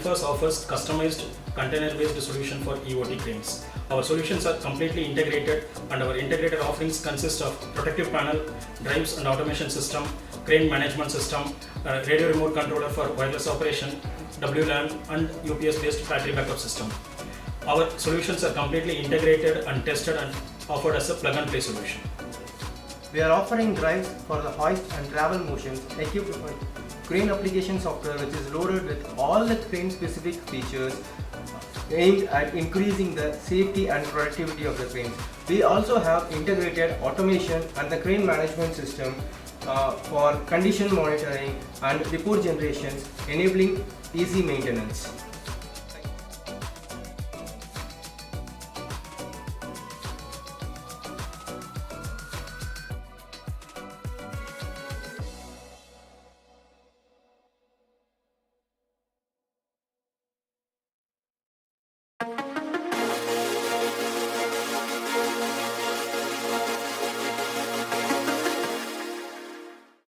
Danfoss offers customized container-based solution for EOT cranes. Our solutions are completely integrated, and our integrated offerings consist of protective panel, drives and automation system, crane management system, radio remote controller for wireless operation, WLAN and UPS-based battery backup system. Our solutions are completely integrated and tested and offered as a plug-and-play solution. We are offering drives for the hoist and travel motions equipped with crane application software, which is loaded with all the crane specific features aimed at increasing the safety and productivity of the cranes. We also have integrated automation and the crane management system for condition monitoring and report generations, enabling easy maintenance.